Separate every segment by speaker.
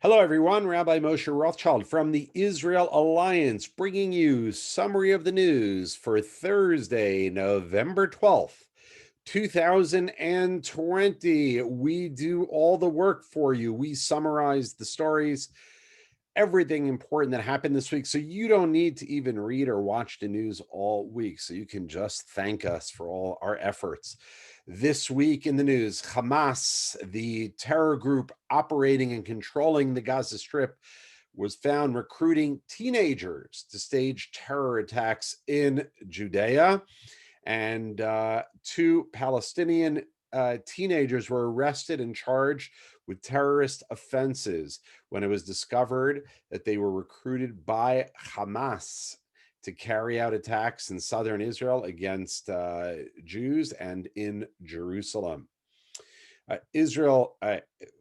Speaker 1: Hello, everyone. Rabbi Moshe Rothschild from the Israel Alliance, bringing you summary of the news for Thursday, November 12th, 2020. We do all the work for you. We summarize the stories, everything important that happened this week, so you don't need to even read or watch the news all week. So you can just thank us for all our efforts. This week in the news, Hamas, the terror group operating and controlling the Gaza Strip, was found recruiting teenagers to stage terror attacks in Judea. And two Palestinian teenagers were arrested and charged with terrorist offenses when it was discovered that they were recruited by Hamas to carry out attacks in southern Israel against Jews and in Jerusalem. Israel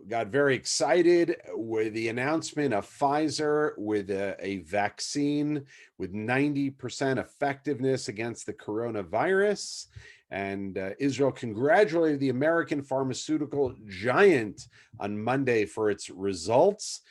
Speaker 1: got very excited with the announcement of Pfizer with a vaccine with 90% effectiveness against the coronavirus. And Israel congratulated the American pharmaceutical giant on Monday for its results.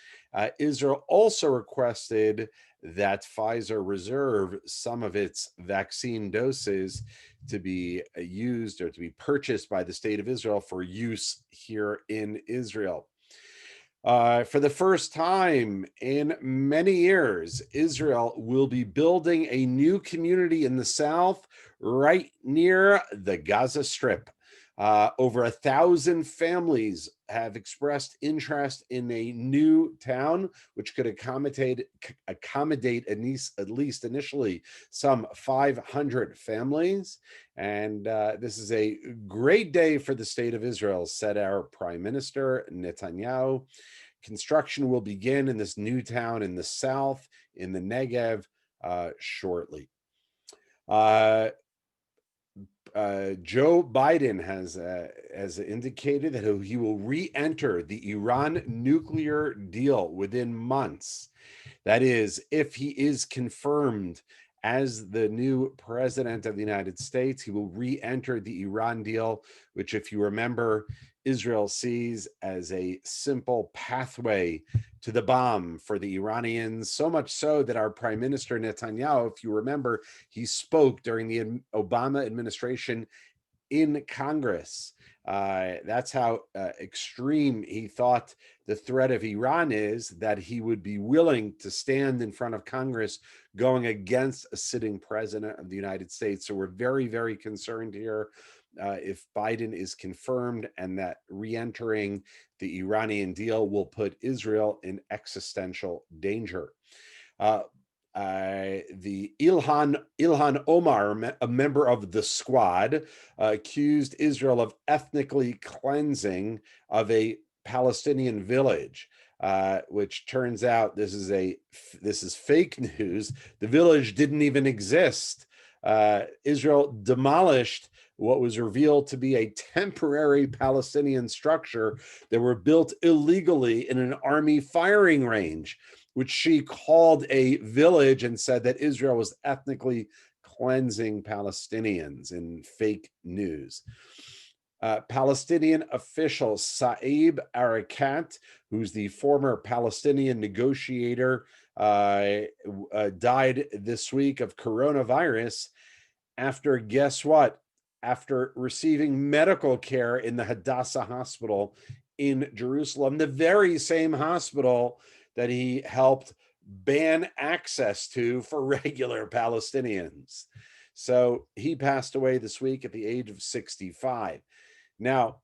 Speaker 1: Israel also requested that Pfizer reserve some of its vaccine doses to be used or to be purchased by the state of Israel for use here in Israel. For the first time in many years, Israel will be building a new community in the south right near the Gaza Strip. Over 1,000 families have expressed interest in a new town, which could accommodate at least initially some 500 families. And this is a great day for the state of Israel, said our Prime Minister Netanyahu. Construction will begin in this new town in the south, in the Negev, shortly. Joe Biden has indicated that he will re-enter the Iran nuclear deal within months. That is, if he is confirmed as the new president of the United States, he will re-enter the Iran deal, which, if you remember, Israel sees as a simple pathway to the bomb for the Iranians, so much so that our Prime Minister Netanyahu, if you remember, he spoke during the Obama administration in Congress. That's how extreme he thought the threat of Iran is, that he would be willing to stand in front of Congress going against a sitting president of the United States. So we're very, very concerned here if Biden is confirmed, and that re-entering the Iranian deal will put Israel in existential danger. The Ilhan Omar, a member of the Squad, accused Israel of ethnically cleansing of a Palestinian village, which turns out this is fake news. The village didn't even exist. Israel demolished what was revealed to be a temporary Palestinian structure that were built illegally in an army firing range, which she called a village, and said that Israel was ethnically cleansing Palestinians in fake news. Palestinian official Saeb Erekat, who's the former Palestinian negotiator, died this week of coronavirus after, guess what? After receiving medical care in the Hadassah Hospital in Jerusalem, the very same hospital that he helped ban access to for regular Palestinians. So he passed away this week at the age of 65. Now,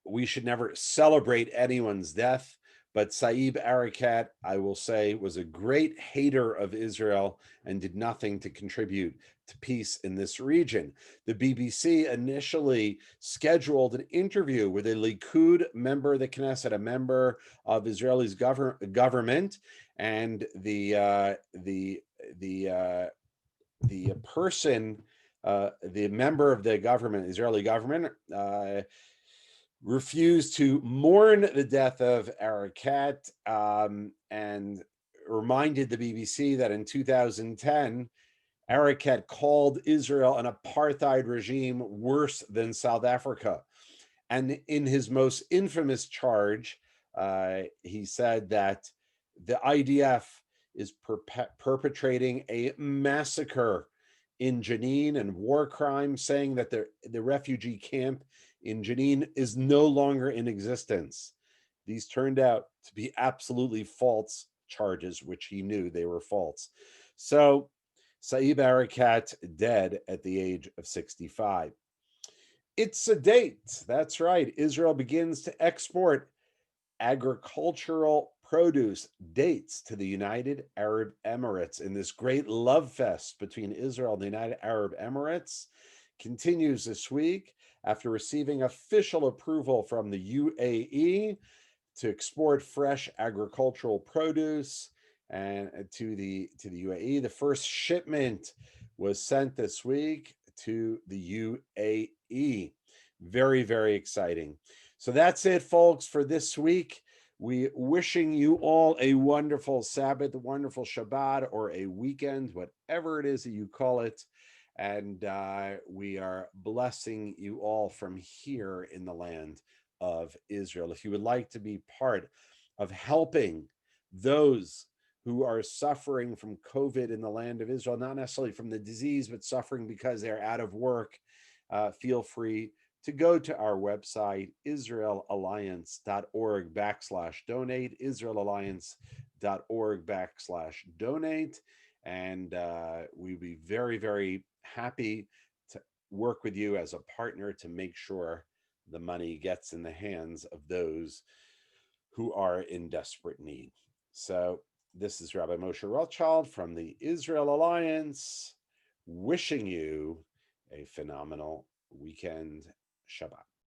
Speaker 1: we should never celebrate anyone's death, but Saeb Erekat, I will say, was a great hater of Israel and did nothing to contribute to peace in this region. The BBC initially scheduled an interview with a Likud member of the Knesset, a member of Israel's government, and the person, the member of the government, Israeli government, refused to mourn the death of Erekat, and reminded the BBC that in 2010, Erekat called Israel an apartheid regime worse than South Africa. And in his most infamous charge, He said that the IDF is perpetrating a massacre in Jenin and war crimes, saying that the refugee camp in Jenin is no longer in existence. These turned out to be absolutely false charges, which he knew they were false. So, Saeb Erekat dead at the age of 65. It's a date. That's right. Israel begins to export agricultural produce dates to the United Arab Emirates. In this great love fest between Israel and the United Arab Emirates continues this week after receiving official approval from the UAE to export fresh agricultural produce and to the UAE. The first shipment was sent this week to the UAE. Very, very exciting. So that's it, folks, for this week. We wishing you all a wonderful Sabbath, a wonderful Shabbat, or a weekend, whatever it is that you call it. And we are blessing you all from here in the land of Israel. If you would like to be part of helping those who are suffering from COVID in the land of Israel, not necessarily from the disease, but suffering because they're out of work, feel free to go to our website, israelalliance.org/donate, israelalliance.org/donate. And we'd be very, very happy to work with you as a partner to make sure the money gets in the hands of those who are in desperate need. So this is Rabbi Moshe Rothschild from the Israel Alliance, wishing you a phenomenal weekend. Shabbat.